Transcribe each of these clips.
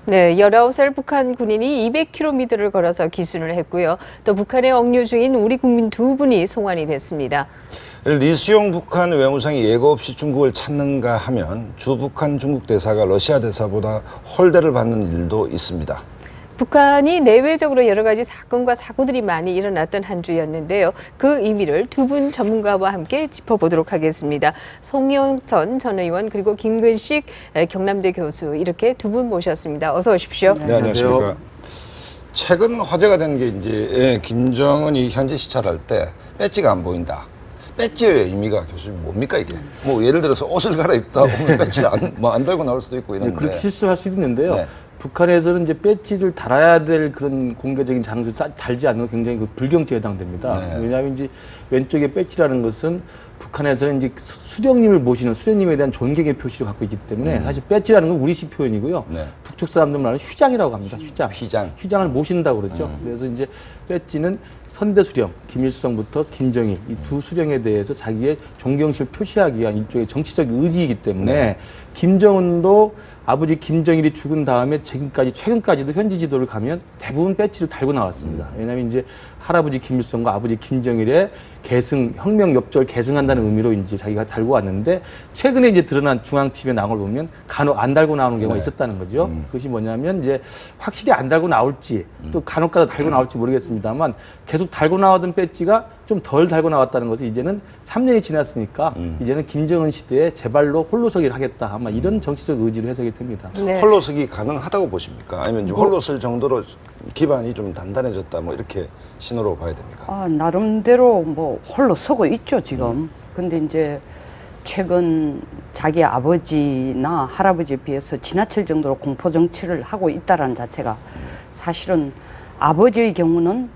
네, 19살 북한 군인이 200km를 걸어서 기순을 했고요. 또 북한에 억류 중인 우리 국민 2분이 송환이 됐습니다. 리수용 북한 외무상이 예고 없이 중국을 찾는가 하면 주 북한 중국 대사가 러시아 대사보다 홀대를 받는 일도 있습니다. 북한이 내외적으로 여러 가지 사건과 사고들이 많이 일어났던 한 주였는데요. 그 의미를 두 분 전문가와 함께 짚어보도록 하겠습니다. 송영선 전 의원 그리고 김근식 경남대 교수 이렇게 두 분 모셨습니다. 어서 오십시오. 네, 안녕하십니까. 최근 화제가 된 게 이제 김정은이 현지 시찰할 때 배지가 안 보인다. 배지의 의미가 교수님 뭡니까 이게? 뭐 예를 들어서 옷을 갈아입다 보면 배지를 안 달고 나올 수도 있고 이런데. 그렇게 실수할 수도 있는데요. 네. 북한에서는 이제 배지를 달아야 될 그런 공개적인 장소에 달지 않는 건 굉장히 그 불경죄에 해당됩니다. 네. 왜냐하면 이제 왼쪽에 배지라는 것은 북한에서는 이제 수령님을 모시는 수령님에 대한 존경의 표시를 갖고 있기 때문에 사실 배지라는 건 우리식 표현이고요. 네. 북쪽 사람들 말하는 휘장이라고 합니다. 휘장. 휘장을 모신다고 그러죠. 그래서 이제 배지는 선대수령, 김일성부터 김정일 이 두 수령에 대해서 자기의 존경심을 표시하기 위한 일종의 정치적 의지이기 때문에 네. 김정은도 아버지 김정일이 죽은 다음에 최근까지도 현지 지도를 가면 대부분 배지를 달고 나왔습니다. 왜냐하면 이제 할아버지 김일성과 아버지 김정일의 혁명 엽절 계승한다는 의미로 이제 자기가 달고 왔는데 최근에 이제 드러난 중앙TV에 나온 걸 보면 간혹 안 달고 나오는 경우가 있었다는 거죠. 그것이 뭐냐면 이제 확실히 안 달고 나올지 또 간혹 가다 달고 나올지 모르겠습니다만 계속 달고 나오던 배지가 좀 덜 달고 나왔다는 것은 이제는 3년이 지났으니까 이제는 김정은 시대에 제발로 홀로서기를 하겠다 아마 이런 정치적 의지로 해석이 됩니다. 네. 홀로서기 가능하다고 보십니까? 아니면 이제 홀로 설 정도로 기반이 좀 단단해졌다 뭐 이렇게 신호로 봐야 됩니까? 나름대로 뭐 홀로 서고 있죠, 지금. 근데 이제 최근 자기 아버지나 할아버지에 비해서 지나칠 정도로 공포 정치를 하고 있다라는 자체가 사실은 아버지의 경우는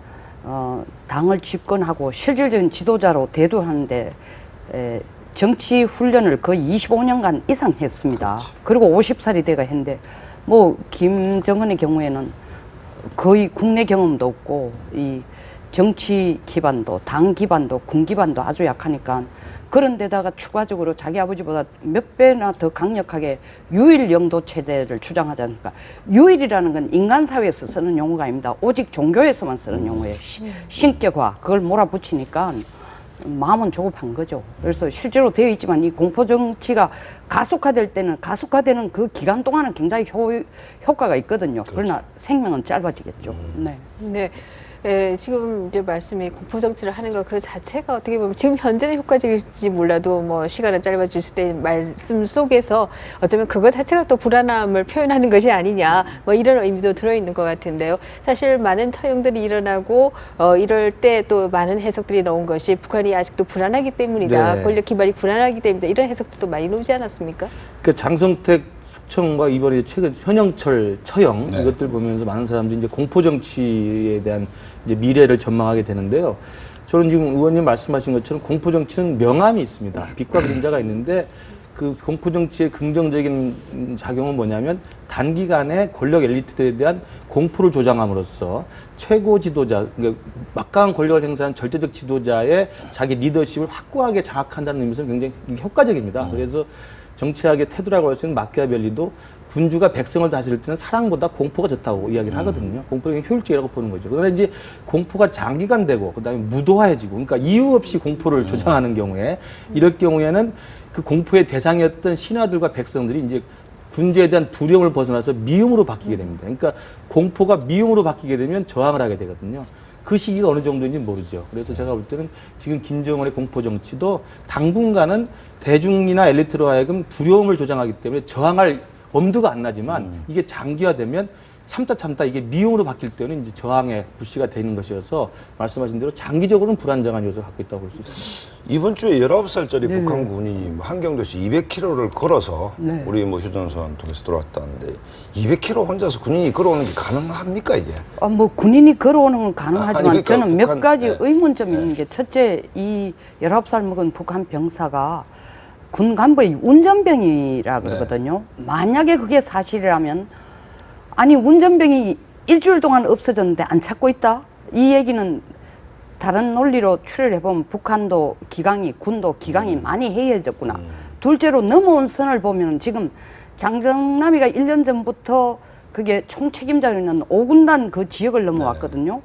당을 집권하고 실질적인 지도자로 대두하는데 정치 훈련을 거의 25년간 이상 했습니다. 그리고 50살이 돼가 했는데 뭐 김정은의 경우에는 거의 국내 경험도 없고 이 정치 기반도 당 기반도 군 기반도 아주 약하니까 그런 데다가 추가적으로 자기 아버지보다 몇 배나 더 강력하게 유일 영도 체제를 주장하지 않습니까? 유일이라는 건 인간 사회에서 쓰는 용어가 아닙니다. 오직 종교에서만 쓰는 용어예요. 신격화 그걸 몰아붙이니까 마음은 조급한 거죠. 그래서 실제로 되어 있지만 이 공포 정치가 가속화될 때는 가속화되는 그 기간 동안은 굉장히 효과가 있거든요. 그러나 생명은 짧아지겠죠. 네. 네. 지금 이제 말씀이 공포 정치를 하는 것 그 자체가 어떻게 보면 지금 현재는 효과적일지 몰라도 뭐 시간은 짧아질 수 있는 말씀 속에서 어쩌면 그거 자체가 또 불안함을 표현하는 것이 아니냐 뭐 이런 의미도 들어있는 것 같은데요. 사실 많은 처형들이 일어나고 이럴 때 또 많은 해석들이 나온 것이 북한이 아직도 불안하기 때문이다. 네. 권력 기반이 불안하기 때문이다. 이런 해석도 많이 나오지 않았습니까? 그 장성택 숙청과 이번에 최근 현영철 처형 네. 이것들 보면서 많은 사람들이 이제 공포 정치에 대한 이제 미래를 전망하게 되는데요. 저는 지금 의원님 말씀하신 것처럼 공포 정치는 명암이 있습니다. 빛과 그림자가 있는데 그 공포 정치의 긍정적인 작용은 뭐냐면 단기간에 권력 엘리트들에 대한 공포를 조장함으로써 최고 지도자, 그러니까 막강한 권력을 행사한 절대적 지도자의 자기 리더십을 확고하게 장악한다는 의미에서 굉장히 효과적입니다. 그래서 정치학의 테두라고 할 수 있는 마키아벨리도 군주가 백성을 다스릴 때는 사랑보다 공포가 좋다고 이야기를 하거든요. 공포가 효율적이라고 보는 거죠. 그러나 이제 공포가 장기간 되고 그다음에 무도화해지고 그러니까 이유 없이 공포를 조장하는 경우에 이럴 경우에는 그 공포의 대상이었던 신하들과 백성들이 이제 군주에 대한 두려움을 벗어나서 미움으로 바뀌게 됩니다. 그러니까 공포가 미움으로 바뀌게 되면 저항을 하게 되거든요. 그 시기가 어느 정도인지 모르죠. 그래서 제가 볼 때는 지금 김정은의 공포 정치도 당분간은 대중이나 엘리트로 하여금 두려움을 조장하기 때문에 저항할 엄두가 안 나지만 이게 장기화되면 참다 이게 미움으로 바뀔 때는 이제 저항의 불씨가 되는 것이어서 말씀하신 대로 장기적으로는 불안정한 요소를 갖고 있다고 볼 수 있습니다. 이번 주에 19살짜리 북한 군이 한경도시 200km를 걸어서 우리 뭐 휴전선 통해서 들어왔다는데 200km 혼자서 군인이 걸어오는 게 가능합니까 이게? 뭐 군인이 걸어오는 건 가능하지만 그러니까 저는 몇 북한, 가지 네. 의문점이 있는 게 첫째 이 19살 먹은 북한 병사가 군 간부의 운전병이라 그러거든요. 만약에 그게 사실이라면 아니 운전병이 일주일 동안 없어졌는데 안 찾고 있다? 이 얘기는 다른 논리로 추려해보면 북한도 기강이 군도 기강이 많이 해이해졌구나. 둘째로 넘어온 선을 보면 지금 장정남이가 1년 전부터 그게 총책임자는 5군단 그 지역을 넘어왔거든요.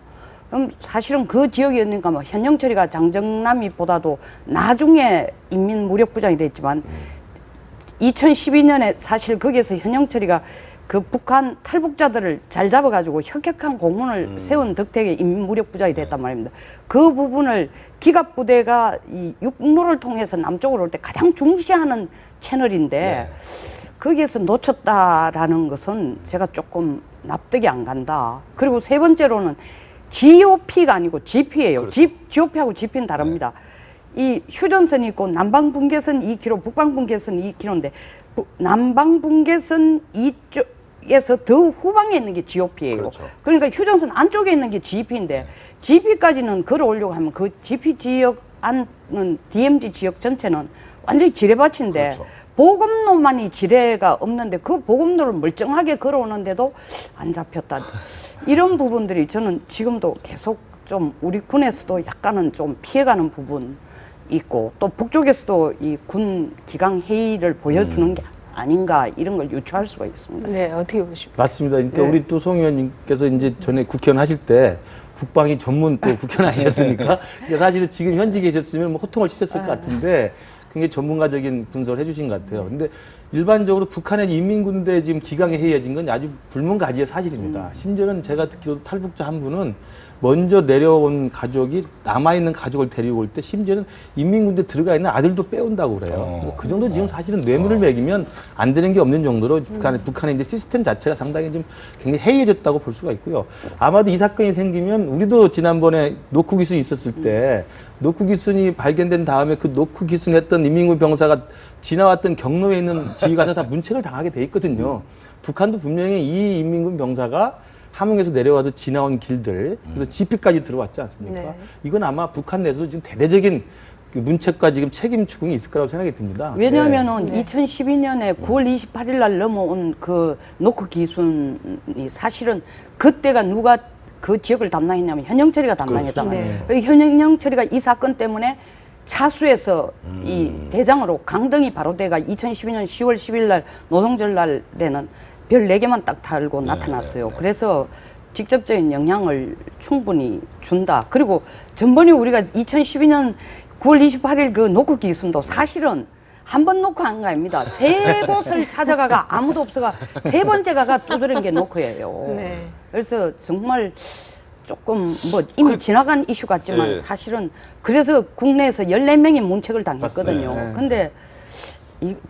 그럼 사실은 그 지역이었으니까 뭐 현영철이가 장정남이보다도 나중에 인민무력부장이 됐지만 2012년에 사실 거기에서 현영철이가 그 북한 탈북자들을 잘 잡아가지고 혁혁한 공문을 세운 덕택에 인민무력부장이 됐단 말입니다. 그 부분을 기갑부대가 이 육로를 통해서 남쪽으로 올 때 가장 중시하는 채널인데 거기에서 놓쳤다라는 것은 제가 조금 납득이 안 간다. 그리고 세 번째로는 GOP가 아니고 GP예요. 그렇죠. GOP하고 GP는 다릅니다. 이 휴전선이 있고 남방분계선 2km, 북방분계선 2km인데 남방분계선 이쪽에서 더 후방에 있는 게 GOP예요. 그렇죠. 그러니까 휴전선 안쪽에 있는 게 GP인데 GP까지는 걸어오려고 하면 그 GP 지역 안은 DMZ 지역 전체는 완전히 지뢰밭인데 그렇죠. 보급로만이 지뢰가 없는데 그 보급로를 멀쩡하게 걸어오는데도 안 잡혔다. 이런 부분들이 저는 지금도 계속 좀 우리 군에서도 약간은 좀 피해가는 부분 있고 또 북쪽에서도 이 군 기강 회의를 보여주는 게 아닌가 이런 걸 유추할 수가 있습니다. 네, 어떻게 보십니까? 맞습니다. 그러니까 네. 우리 또 송 의원님께서 이제 전에 국회의원 하실 때 국방위 전문 또 국회의원 하셨으니까 그러니까 사실은 지금 현직에 계셨으면 뭐 호통을 치셨을 것 같은데 굉장히 전문가적인 분석을 해주신 것 같아요. 근데 일반적으로 북한의 인민군대 지금 기강에 해이해진 건 아주 불문가지의 사실입니다. 심지어는 제가 듣기로도 탈북자 한 분은 먼저 내려온 가족이 남아있는 가족을 데리고 올 때 심지어는 인민군대 들어가 있는 아들도 빼온다고 그래요. 뭐그 정도 지금 사실은 뇌물을 매기면 안 되는 게 없는 정도로 북한의 이제 시스템 자체가 상당히 좀 굉장히 해이해졌다고 볼 수가 있고요. 아마도 이 사건이 생기면 우리도 지난번에 노크 기순이 있었을 때 노크 기순이 발견된 다음에 그 노크 기순했던 인민군 병사가 지나왔던 경로에 있는 지휘관들 다 문책을 당하게 돼 있거든요. 북한도 분명히 이 인민군 병사가 함흥에서 내려와서 지나온 길들, 그래서 GP까지 들어왔지 않습니까? 네. 이건 아마 북한 내에서도 지금 대대적인 그 문책과 지금 책임 추궁이 있을 거라고 생각이 듭니다. 왜냐하면은 네. 2012년에 9월 28일 날 넘어온 그 노크 기순이 사실은 그때가 누가 그 지역을 담당했냐면 현영철이가 담당했단 그렇죠. 말이에요. 현영철이가 이 사건 때문에 차수에서 이 대장으로 강등이 바로 돼가 2012년 10월 10일 날 노동절 날에는 별 4개만 딱 달고 나타났어요. 그래서 직접적인 영향을 충분히 준다. 그리고 전번에 우리가 2012년 9월 28일 그 노크 기순도 사실은 한 번 노크 한 거 아닙니다. 3곳을 찾아가가 아무도 없어가 3번째 가가 두드린 게 노크예요. 네. 그래서 정말 조금 뭐 이미 지나간 이슈 같지만 예. 사실은 그래서 국내에서 14명이 문책을 당했거든요. 맞습니다. 근데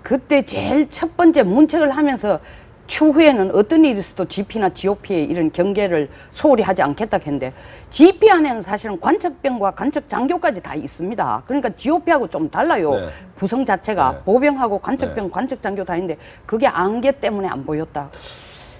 그때 제일 첫 번째 문책을 하면서 추후에는 어떤 일이 있어도 GP나 GOP의 이런 경계를 소홀히 하지 않겠다 했는데 GP 안에는 사실은 관측병과 관측 장교까지 다 있습니다. 그러니까 GOP하고 좀 달라요. 네. 구성 자체가 네. 보병하고 관측병, 관측 장교 다 있는데 그게 안개 때문에 안 보였다.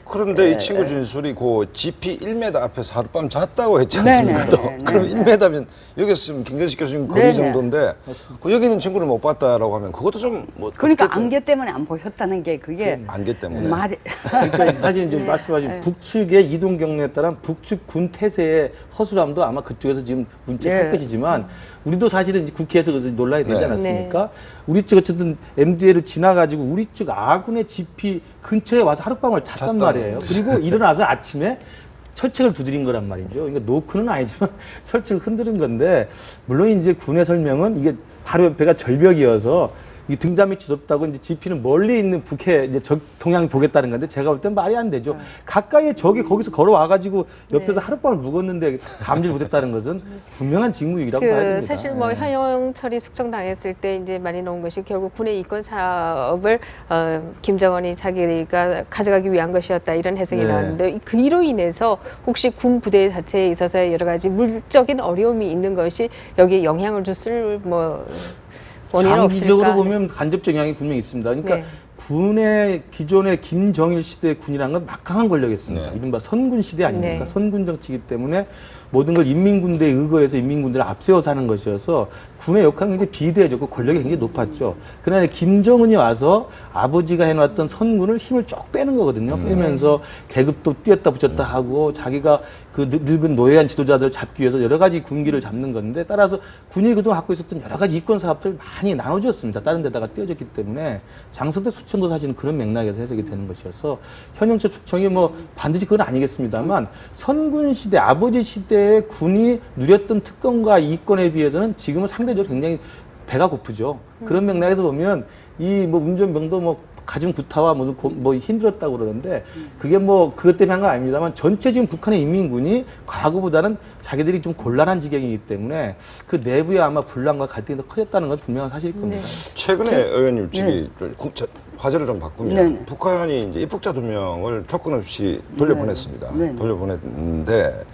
그런데 이 친구 진술이 그 GP 1m 앞에서 하룻밤 잤다고 했지 않습니까? 또 네네. 그럼 1m면 여기 있으면 김경식 교수님 거리 네네. 정도인데 그 여기 있는 친구를 못 봤다라고 하면 그것도 좀 뭐 그러니까 어떻게 안개 때문에 안 보였다는 게 그게 안개 때문에 말이 그러니까 사실 지금 말씀하신 북측의 이동 경로에 따른 북측 군 태세의 허술함도 아마 그쪽에서 지금 문책할 네. 것이지만 우리도 사실은 이제 국회에서 그래서 논란이 되지 네. 않았습니까? 우리 측 어쨌든 MDL을 지나가지고 우리 측 아군의 GP 근처에 와서 하룻밤을 잤단 말이에요. 그리고 일어나서 아침에 철책을 두드린 거란 말이죠. 그러니까 노크는 아니지만 철책을 흔드는 건데 물론 이제 군의 설명은 이게 바로 옆에가 절벽이어서 이 등잔 밑이 좁다고 이제 GP는 멀리 있는 북해 이제 동향 보겠다는 건데 제가 볼 땐 말이 안 되죠. 가까이에 적이 거기서 걸어와가지고 옆에서 하룻밤을 묵었는데 감지를 못했다는 것은 분명한 직무유기라고 봐야 됩니다. 사실 뭐 예. 현영철이 숙청당했을 때 이제 많이 나온 것이 결국 군의 이권 사업을 김정은이 자기가 가져가기 위한 것이었다 이런 해석이 네. 나왔는데 그로 인해서 혹시 군 부대 자체에 있어서 여러 가지 물적인 어려움이 있는 것이 여기에 영향을 줬을 뭐 원인은 장기적으로 없을까? 보면 간접적 영향이 분명히 있습니다. 그러니까 네. 군의 기존의 김정일 시대 군이라는 건 막강한 권력이었습니다. 네. 이른바 선군 시대 아닙니까? 네. 선군 정치이기 때문에 모든 걸 인민군대에 의거해서 인민군대를 앞세워서 하는 것이어서 군의 역할은 굉장히 비대해졌고 권력이 굉장히 높았죠. 그러나 김정은이 와서 아버지가 해놨던 선군을 힘을 쭉 빼는 거거든요. 빼면서 계급도 띄었다 붙였다 하고 자기가 그 늙은 노예한 지도자들을 잡기 위해서 여러 가지 군기를 잡는 건데 따라서 군이 그동안 갖고 있었던 여러 가지 이권 사업들 많이 나눠줬습니다. 다른 데다가 띄워졌기 때문에 장소대 수치 숙청도 사실은 그런 맥락에서 해석이 되는 것이어서 현영철 숙청이 뭐 반드시 그건 아니겠습니다만 선군 시대, 아버지 시대에 군이 누렸던 특권과 이권에 비해서는 지금은 상대적으로 굉장히 배가 고프죠. 그런 맥락에서 보면 이 뭐 운전병도 뭐 가진 구타와 무슨 뭐 힘들었다고 그러는데 그게 뭐 그것 때문에 한 건 아닙니다만 전체 지금 북한의 인민군이 과거보다는 자기들이 좀 곤란한 지경이기 때문에 그 내부에 아마 분란과 갈등이 더 커졌다는 건 분명한 사실일 겁니다. 최근에 의원님 측이 화제를 좀 바꾸면 네. 북한이 이제 입국자 2명을 조건 없이 돌려보냈습니다. 네. 돌려보냈는데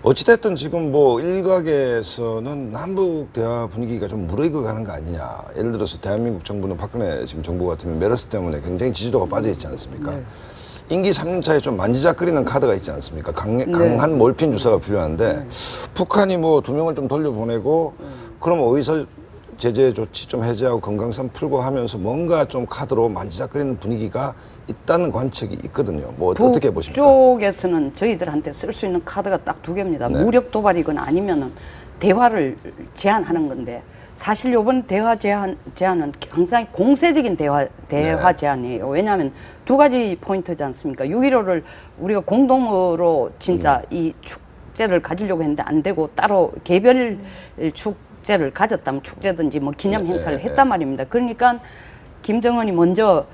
어찌됐든 지금 뭐 일각에서는 남북 대화 분위기가 좀 무르익어 가는 거 아니냐. 예를 들어서 대한민국 정부는 박근혜 지금 정부 같으면 메르스 때문에 굉장히 지지도가 빠져 있지 않습니까? 임기 3년 차에 좀 만지작거리는 카드가 있지 않습니까? 강한 몰핀 주사가 필요한데 북한이 뭐 2명을 좀 돌려보내고 그럼 어디서 제재 조치 좀 해제하고 건강상 풀고 하면서 뭔가 좀 카드로 만지작거리는 분위기가 있다는 관측이 있거든요. 뭐 어떻게 보십니까? 북쪽에서는 저희들한테 쓸 수 있는 카드가 딱 2개입니다. 네. 무력 도발이거나 아니면은 대화를 제안하는 건데 사실 이번 대화 제안은 항상 공세적인 대화 네. 제안이에요. 왜냐하면 2가지 포인트지 않습니까? 6.15를 우리가 공동으로 진짜 이 축제를 가지려고 했는데 안 되고 따로 개별 축제를 가졌다면 축제든지 뭐 기념 행사를 했단 말입니다. 그러니까 김정은이 먼저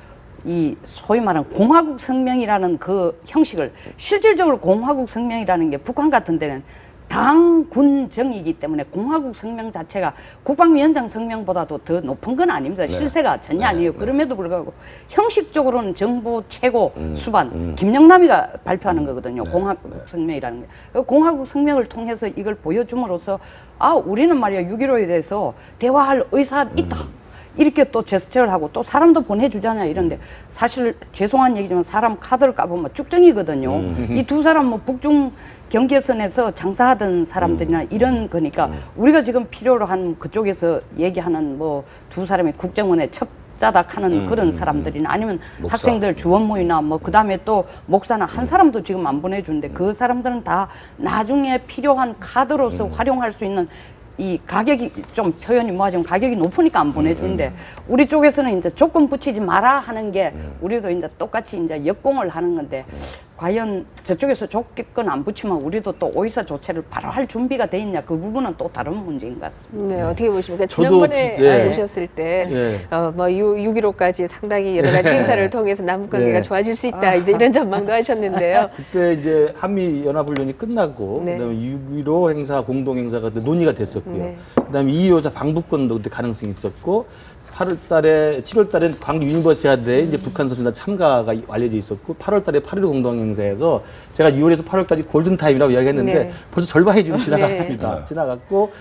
이 소위 말하는 공화국 성명이라는 그 형식을 실질적으로 공화국 성명이라는 게 북한 같은 데는 당, 군, 정이기 때문에 공화국 성명 자체가 국방위원장 성명보다도 더 높은 건 아닙니다. 실세가 전혀 아니에요. 그럼에도 불구하고 형식적으로는 정부 최고 수반 김영남이가 발표하는 거거든요. 공화국 성명이라는 게. 공화국 성명을 통해서 이걸 보여줌으로써 아 우리는 말이야 6.15에 대해서 대화할 의사가 있다. 이렇게 또 제스처를 하고 또 사람도 보내주잖아요. 이런데 사실 죄송한 얘기지만 사람 카드를 까보면 쭉정이거든요. 이 2사람 뭐 북중 경계선에서 장사하던 사람들이나 이런 거니까 우리가 지금 필요로 한 그쪽에서 얘기하는 뭐 2사람이 국정원에 첩자닥하는 그런 사람들이나 아니면 목사. 학생들 주원모이나 뭐 그다음에 또 목사나 한 사람도 지금 안 보내주는데 그 사람들은 다 나중에 필요한 카드로서 활용할 수 있는 이 가격이 좀 표현이 뭐하지만 가격이 높으니까 안 보내주는데 우리 쪽에서는 이제 조건 붙이지 마라 하는 게 우리도 이제 똑같이 이제 역공을 하는 건데 과연 저쪽에서 조건 안 붙이면 우리도 또 오이사 조치를 바로 할 준비가 돼 있냐 그 부분은 또 다른 문제인 것 같습니다. 네, 어떻게 보십니까? 저도 지난번에 네. 오셨을 때, 네. 뭐 6.15까지 상당히 여러 가지 행사를 통해서 남북 관계가 네. 좋아질 수 있다. 이제 이런 전망도 하셨는데요. 그때 이제 한미 연합훈련이 끝나고 네. 그다음에 6.15 행사 공동 행사가 논의가 됐었고요. 네. 그다음에 2.25사 방북권도 그때 가능성이 있었고 8월달에 7월달엔 광주 유니버시아드에 이제 북한 선수단 참가가 알려져 있었고 8월달에 8.15 공동 행사에서 제가 2월에서 8월까지 골든 타임이라고 이야기했는데 네. 벌써 절반이 지금 지나갔습니다. 지나갔고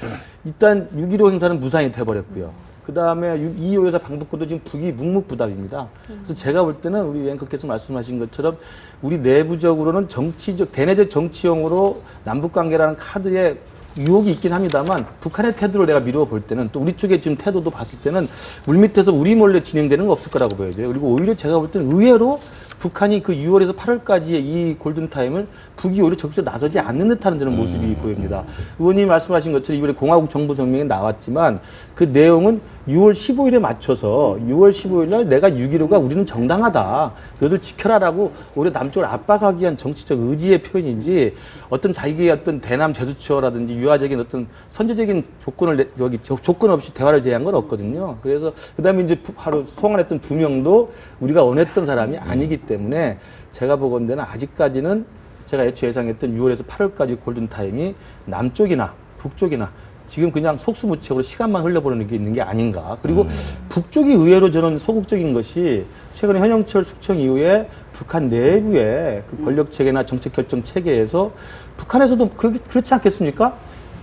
일단 6.15 행사는 무산이 돼버렸고요. 그 다음에 2.25에서 방북권도 지금 북이 묵묵부답입니다. 그래서 제가 볼 때는 우리 앵커께서 말씀하신 것처럼 우리 내부적으로는 정치적, 대내적 정치용으로 남북관계라는 카드에 유혹이 있긴 합니다만 북한의 태도를 내가 미루어 볼 때는 또 우리 쪽의 지금 태도도 봤을 때는 물밑에서 우리 몰래 진행되는 건 없을 거라고 보여져요. 그리고 오히려 제가 볼 때는 의외로 북한이 그 6월에서 8월까지의 이 골든타임을 북이 오히려 적극적으로 나서지 않는 듯하는 저는 모습이 보입니다. 의원님이 말씀하신 것처럼 이번에 공화국 정부 성명이 나왔지만 그 내용은 6월 15일에 맞춰서 6월 15일 날 내가 6.15가 우리는 정당하다. 너희들 지켜라라고 오히려 남쪽을 압박하기 위한 정치적 의지의 표현이지 어떤 자기의 어떤 대남 제스처라든지 유화적인 어떤 선제적인 조건을 여기 조건 없이 대화를 제의한 건 없거든요. 그래서 그다음에 이제 바로 소환했던 2명도 우리가 원했던 사람이 아니기 때문에 제가 보건대는 아직까지는 제가 애초에 예상했던 6월에서 8월까지 골든타임이 남쪽이나 북쪽이나 지금 그냥 속수무책으로 시간만 흘려보내는 게 있는 게 아닌가. 그리고 북쪽이 의외로 저는 소극적인 것이 최근에 현영철 숙청 이후에 북한 내부의 그 권력체계나 정책결정 체계에서 북한에서도 그렇지 않겠습니까?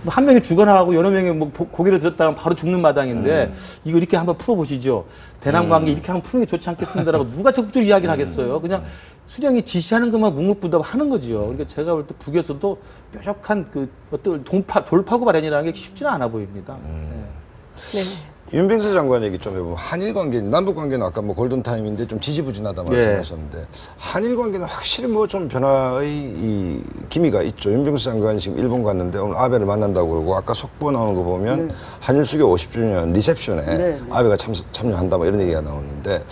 뭐 한 명이 죽어나가고 여러 명이 뭐 고개를 들었다가 바로 죽는 마당인데 이거 이렇게 한번 풀어보시죠. 대남 관계 이렇게 한번 푸는 게 좋지 않겠습니다라고 누가 적극적으로 이야기를 하겠어요. 그냥 수령이 지시하는 것만 묵묵부답하는 거지요. 그러니까 제가 볼 때 북에서도 뾰족한 그 어떤 돌파구 발현이라는 게 쉽지는 않아 보입니다. 네. 윤병수 장관 얘기 좀 해보면 한일 관계, 남북 관계는 아까 뭐 골든 타임인데 좀 지지부진하다 말씀하셨는데 한일 관계는 확실히 뭐 좀 변화의 이 기미가 있죠. 윤병수 장관이 지금 일본 갔는데 오늘 아베를 만난다고 그러고 아까 속보 나오는 거 보면 한일 수교 50주년 리셉션에 아베가 참여한다 뭐 이런 얘기가 나오는데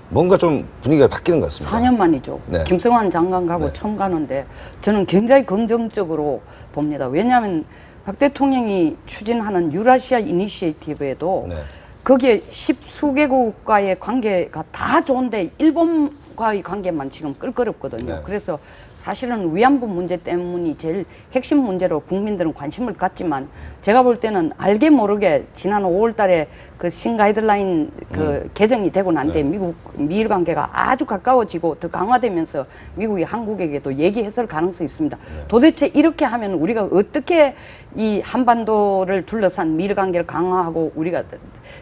뭔가 좀 분위기가 바뀌는 것 같습니다. 4년 만이죠. 네. 김성환 장관 가고 처음 가는데 저는 굉장히 긍정적으로 봅니다. 왜냐하면 박 대통령이 추진하는 유라시아 이니시에이티브에도 네. 거기에 10수개국과의 관계가 다 좋은데 일본과의 관계만 지금 끌끄럽거든요. 네. 그래서 사실은 위안부 문제 때문이 제일 핵심 문제로 국민들은 관심을 갖지만 제가 볼 때는 알게 모르게 지난 5월 달에 그 신가이드라인 그 개정이 되고 난 뒤에 미일 관계가 아주 가까워지고 더 강화되면서 미국이 한국에게도 얘기했을 가능성이 있습니다. 도대체 이렇게 하면 우리가 어떻게 이 한반도를 둘러싼 미일 관계를 강화하고 우리가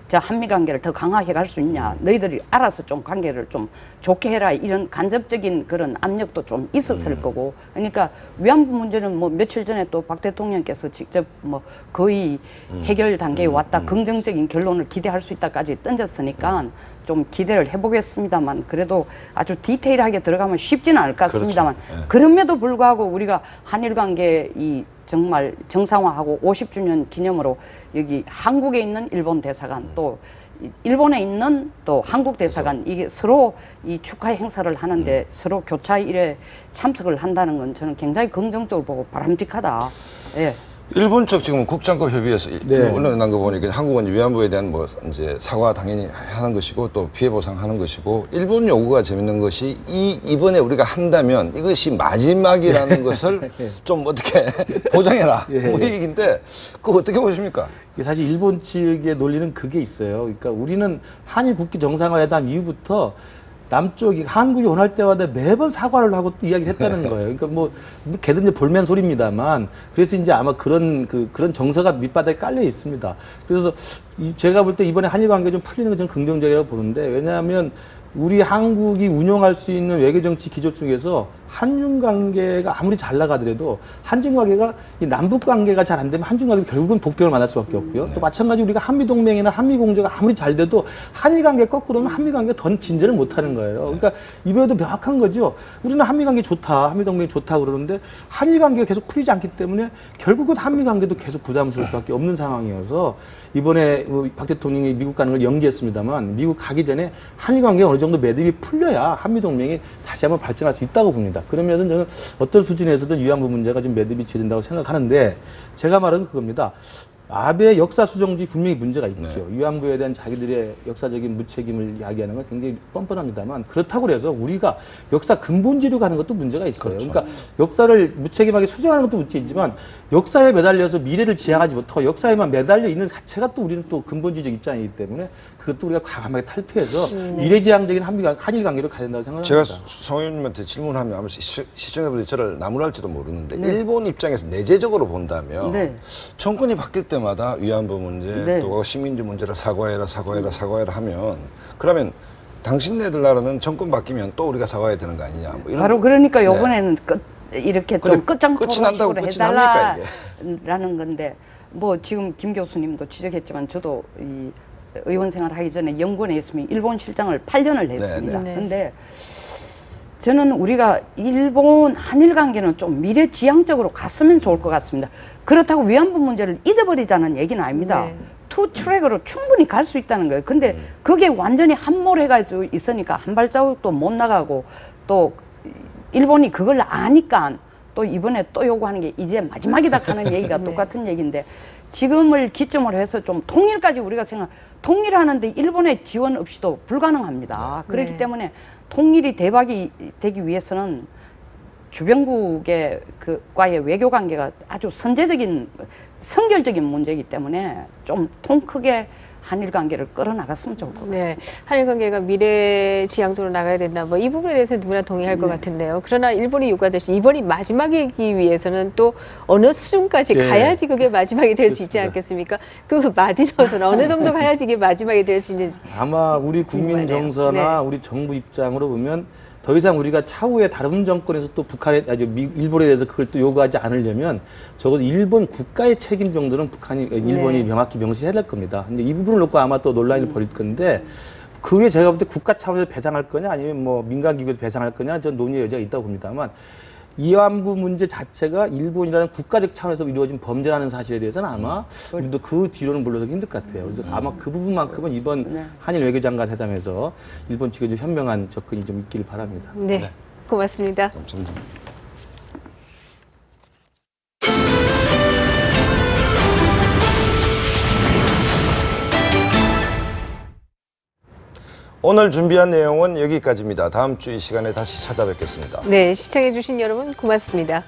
저 한미 관계를 더 강화해 갈 수 있냐. 너희들이 알아서 좀 관계를 좀 좋게 해라. 이런 간접적인 그런 압력도 좀 있었을 거고. 그러니까 위안부 문제는 뭐 며칠 전에 또 박 대통령께서 직접 뭐 거의 해결 단계에 왔다. 긍정적인 결론을 기대할 수 있다까지 던졌으니까 좀 기대를 해보겠습니다만 그래도 아주 디테일하게 들어가면 쉽지는 않을 것 같습니다만 그렇죠. 네. 그럼에도 불구하고 우리가 한일 관계 이 정말 정상화하고 50주년 기념으로 여기 한국에 있는 일본 대사관 또 일본에 있는 또 한국 대사관 이게 서로 이 축하 행사를 하는데 서로 교차일에 참석을 한다는 건 저는 굉장히 긍정적으로 보고 바람직하다. 예. 일본 측 지금 국장급 협의에서 네. 언론에 난 거 보니까 한국은 위안부에 대한 뭐 이제 사과 당연히 하는 것이고 또 피해 보상하는 것이고 일본 요구가 재밌는 것이 이번에 우리가 한다면 이것이 마지막이라는 것을 좀 어떻게 보장해라 뭐 이 얘기인데 그거 어떻게 보십니까? 사실 일본 측의 논리는 그게 있어요. 그러니까 우리는 한일 국기 정상화회담 이후부터 남쪽이 한국이 원할 때마다 매번 사과를 하고 또 이야기를 했다는 거예요. 그러니까 뭐 걔들 이제 볼멘 소리입니다만 그래서 이제 아마 그런 정서가 밑바닥에 깔려 있습니다. 그래서 제가 볼 때 이번에 한일 관계 좀 풀리는 건 저는 긍정적이라고 보는데 왜냐하면 우리 한국이 운영할 수 있는 외교정치 기조 중에서 한중 관계가 아무리 잘 나가더라도 한중 관계가 이 남북 관계가 잘 안 되면 한중 관계 결국은 복병을 만날 수밖에 없고요. 또 마찬가지로 우리가 한미 동맹이나 한미 공조가 아무리 잘 돼도 한일 관계 거꾸로 하면 한미 관계가 더 진전을 못 하는 거예요. 그러니까 이번에도 명확한 거죠. 우리는 한미 관계 좋다, 한미 동맹이 좋다 그러는데 한일 관계가 계속 풀리지 않기 때문에 결국은 한미 관계도 계속 부담스러울 수밖에 없는 상황이어서 이번에 박 대통령이 미국 가는 걸 연기했습니다만 미국 가기 전에 한일 관계가 어느 정도 매듭이 풀려야 한미 동맹이 다시 한번 발전할 수 있다고 봅니다. 그러면 저는 어떤 수준에서든 위안부 문제가 좀 매듭이 지어진다고 생각하는데 제가 말하는 그겁니다. 아베 역사 수정주의 분명히 문제가 있죠. 위안부에 대한 자기들의 역사적인 무책임을 이야기하는 건 굉장히 뻔뻔합니다만 그렇다고 해서 우리가 역사 근본지로 가는 것도 문제가 있어요. 그렇죠. 그러니까 역사를 무책임하게 수정하는 것도 문제이지만 역사에 매달려서 미래를 지향하지 못하고 역사에만 매달려 있는 자체가 또 우리는 또 근본주의적 입장이기 때문에 그것도 우리가 과감하게 탈피해서 미래지향적인 한일 관계로 가야 된다고 생각합니다. 제가 성 의원님한테 질문하면 아마 시청자분들이 저를 나무랄지도 모르는데 일본 입장에서 내재적으로 본다면 정권이 바뀔 때마다 위안부 문제 또 식민지 문제를 사과해라 하면 그러면 당신네들 나라는 정권 바뀌면 또 우리가 사과해야 되는 거 아니냐 뭐 이런 바로 그러니까 요번에는 이렇게 좀 끝이 난다고 끝장토론식으로 끝이 납니까, 해달라는 건데 뭐 지금 김 교수님도 지적했지만 저도 이 의원 생활하기 전에 연구원에 있으면 일본 실장을 8년을 했습니다. 그런데 저는 우리가 일본 한일 관계는 좀 미래지향적으로 갔으면 좋을 것 같습니다. 그렇다고 위안부 문제를 잊어버리자는 얘기는 아닙니다. 투 트랙으로 충분히 갈 수 있다는 거예요. 근데 그게 완전히 함몰해가지고 있으니까 한 발자국도 못 나가고 또 일본이 그걸 아니까 또 이번에 또 요구하는 게 이제 마지막이다 하는 얘기가 똑같은 얘기인데 지금을 기점으로 해서 좀 통일까지 우리가 통일하는데 일본의 지원 없이도 불가능합니다. 그렇기 때문에 통일이 대박이 되기 위해서는 주변국의 과의 외교 관계가 아주 선결적인 문제이기 때문에 좀 통 크게 한일 관계를 끌어나갔으면 좋을 것 같습니다. 네, 한일 관계가 미래지향적으로 나가야 된다. 뭐 이 부분에 대해서 누구나 동의할 것 같은데요. 그러나 일본이 요구하듯이 이번이 마지막이기 위해서는 또 어느 수준까지 가야지 그게 마지막이 될 수 있지 않겠습니까? 그 마지노선 어느 정도 가야지 이게 마지막이 될 수 있는지. 아마 우리 국민 궁금하네요. 정서나 우리 정부 입장으로 보면 더 이상 우리가 차후에 다른 정권에서 또 북한에 일본에 대해서 그걸 또 요구하지 않으려면 적어도 일본 국가의 책임 정도는 일본이 네. 명확히 명시해야 될 겁니다. 근데 이 부분을 놓고 아마 또 논란을 벌일 건데 그게 제가 볼 때 국가 차원에서 배상할 거냐 아니면 뭐 민간 기구에서 배상할 거냐 전 논의의 여지가 있다고 봅니다만 이안부 문제 자체가 일본이라는 국가적 차원에서 이루어진 범죄라는 사실에 대해서는 아마 우리도 그 뒤로는 물러서기 힘들 것 같아요. 그래서 아마 그 부분만큼은 이번 한일 외교장관 회담에서 일본 측에 좀 현명한 접근이 좀 있기를 바랍니다. 네. 고맙습니다. 감사합니다. 오늘 준비한 내용은 여기까지입니다. 다음 주 이 시간에 다시 찾아뵙겠습니다. 네, 시청해주신 여러분 고맙습니다.